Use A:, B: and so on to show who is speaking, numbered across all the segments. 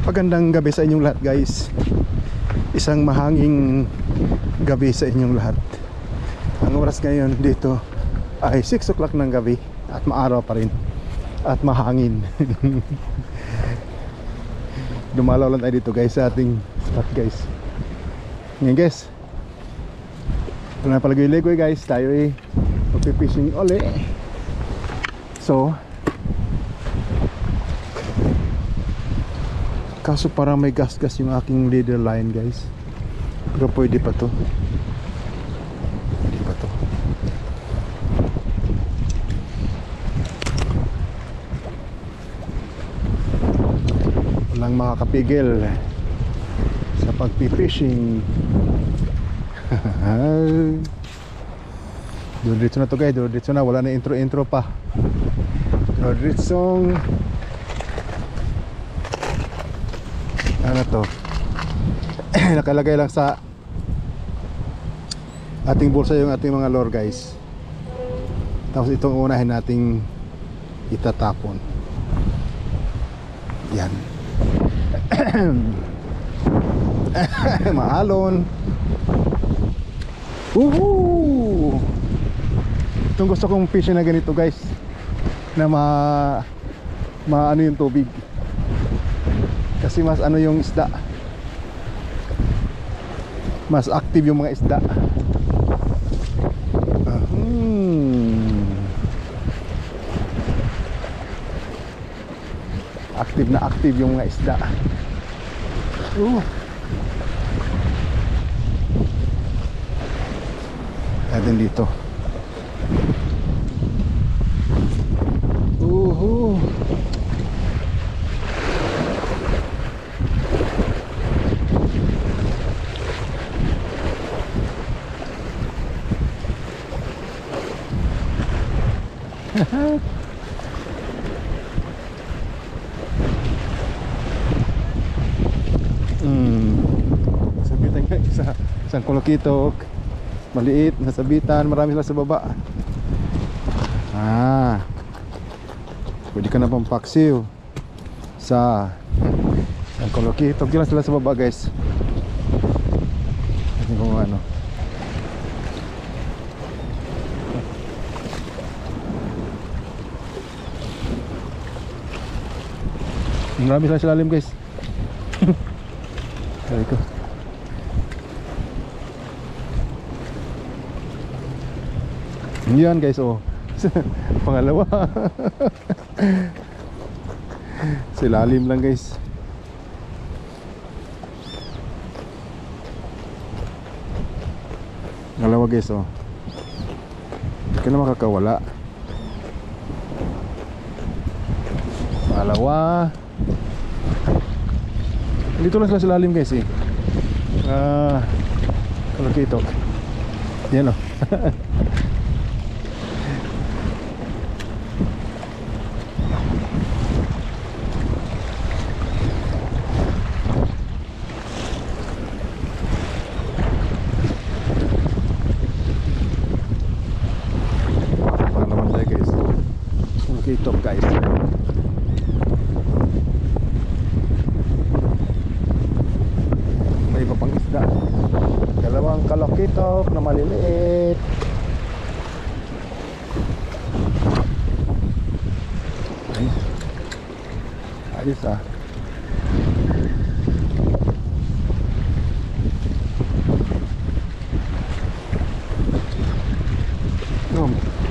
A: Magandang gabi sa inyong lahat guys. Isang mahanging gabi sa inyong lahat. Ang oras ngayon dito ay 6 o'clock ng gabi at maaraw pa rin at mahangin. Dumalaw lang tayo dito guys sa ating spot guys. Ngayon guys, ito na palagoy-legoy guys. Tayo ay magpipishing uli. So kaso parang may gas-gas yung aking leader line guys. Pero pwede pa to. Pwede pa to. Walang makakapigil sa pagpipishing. Diretso na to guys. Diretso na. Wala na intro-intro pa. Diretsong ano to. Nakalagay lang sa ating bulsa yung ating mga lure guys. Tapos itong unahin nating itatapon. Yan. Maalon. Woohoo! Itong gusto kong fishing na ganito guys, na ano yung tubig. Kasi mas ano yung isda, mas active yung mga isda. Active na active yung mga isda. Atin dito. Sabitan nga isang kolokitok maliit, nasabitan, marami sila sa baba. Pwede ka na pang paksiw sa isang kolokitok. Yun lang sila sa baba guys. Kasi kung ano, marami sila sa lalim guys. Sabi ko yan guys, oh. Pangalawa. Silalim lang guys. Pangalawa guys, oh. Hindi ka na makakawala. Pangalawa. Dito lang sila silalim guys eh. Kalau kito yan, oh. Top guys. May iba pang isda. Dalawang kalokitok na maliliit. Ayos ah.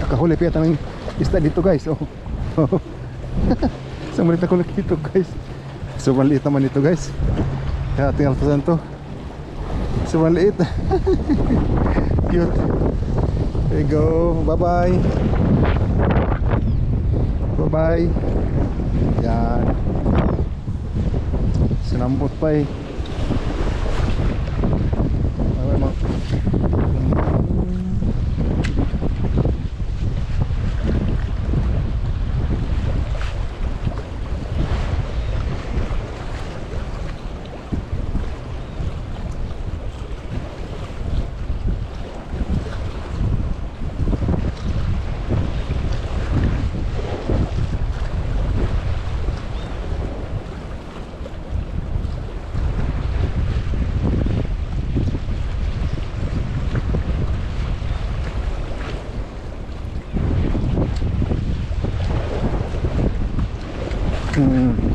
A: Nakahuli pa yata ng isda dito guys. Oh. Isang maliit na kulak dito guys. So maliit naman ito guys. Kaya ating alpasan to. So maliit. Cute. There you go. Bye bye. Bye bye. Yan. Sinambot pa eh.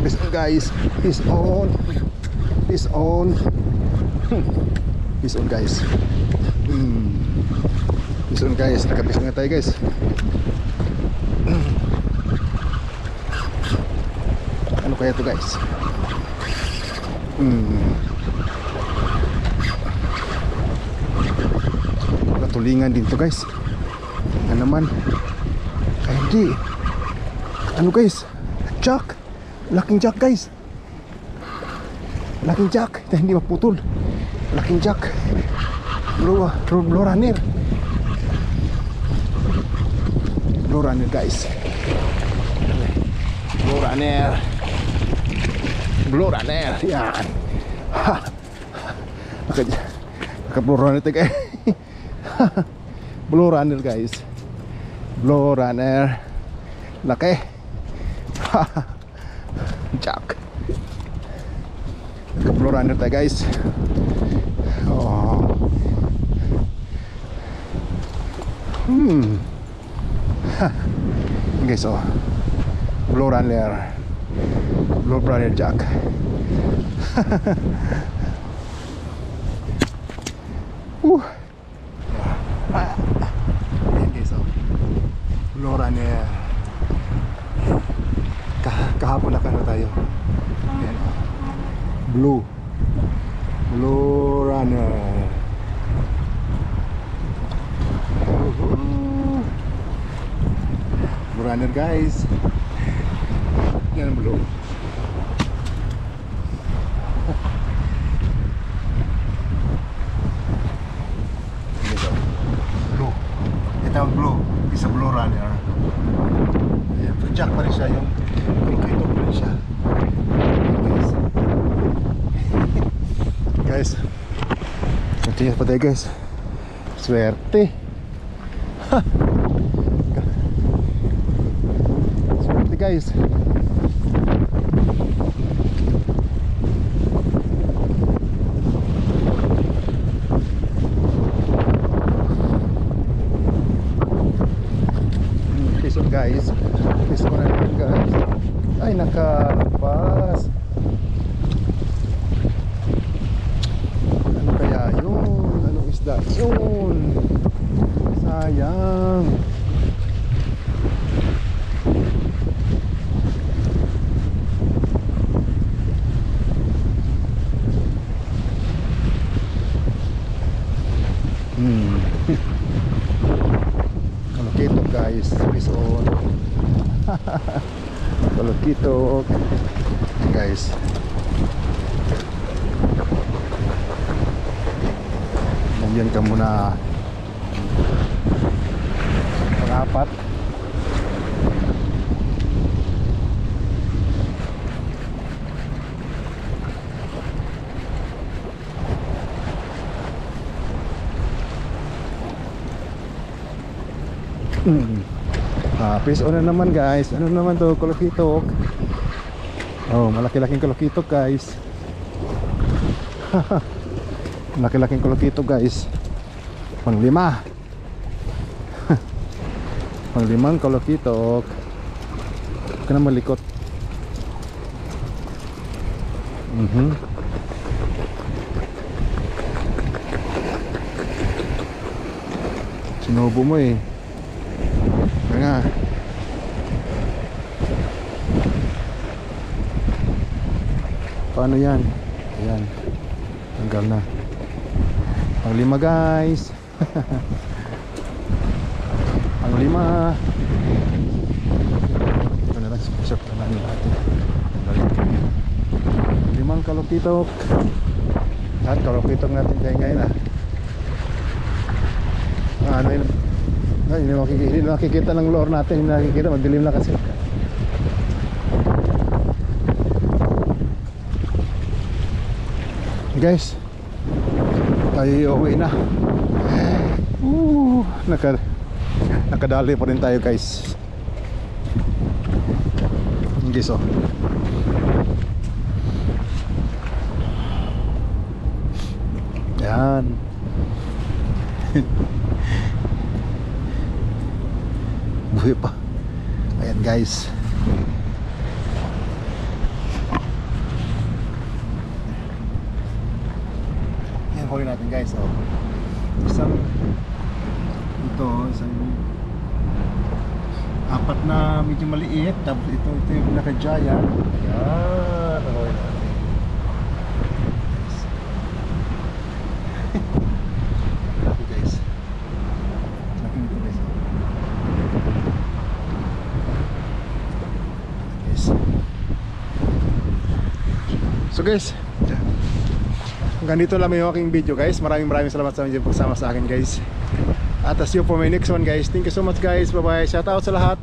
A: Fish on guys. Fish on. Fish on. Fish on guys. Fish on guys. Nakafish na tayo guys. Ano kaya to guys? Tulingan din to guys. Ano naman? Ay hindi. Ano guys? Jack. Laking jack guys. Laking jack. Hindi maputol. Laking jack. Blue runner. Blue runner guys. Blue runner. Blue runner. Yan. Ha. Blue runner ito guys. Blue runner guys. Blue runner. Laki. Jack. Blue runner tayo guys. Oh. Guys oh. Blue runner. Blue runner jack. Ayan guys oh. Blue runner. Kahapon na kano tayo. Ayan oh. Blue runner. Blue runner guys. Yan blue. Blue. Ito ang blue. Isa blue runner. Ayan, jack pa rin siya yung ito pa rin siya. Guys. Continue pa tayo guys. Swerte. Swerte guys. Fish on guys. Fish on natin guys. Ay nakalapas. Ano kaya yun? Anong isda yun? Sayang. Kalokitok guys. Fish on. Kalokitok guys. Nandiyan ka muna. Pang-apat. Fish on na naman guys. Ano naman to? Kalokitok. Oh, malaki-laking kalokitok guys. Malaki-laking kalokitok guys. Pang-lima. Pang-limang kalokitok. Huwag ka na malikot. Sinubo mo eh. Nga. Paano yan? Ayan. Tanggal na. Pang-lima guys. Pang-lima. Ito na lang. Special na lang natin. Limang kalokitok. Lahat kalokitok natin kaya ngayon ano yun? Hindi nakikita ng lure natin. Hindi nakikita. Madilim na kasi. Guys, tayo uwi na. Nakadali pa rin tayo guys. Guys oh. Yan. Buhay pa. Ayan guys. nahuli natin guys. Oh. Isang apat na medyo maliit, tapos ito yung pinaka-giant. Ayan, nahuli natin. Laki guys. Laki nito guys. So guys, hanggang dito lang yung aking video guys. Maraming salamat sa inyo pagsama sa akin guys. At as you for my next one guys. Thank you so much guys. Bye bye. Shout out sa lahat.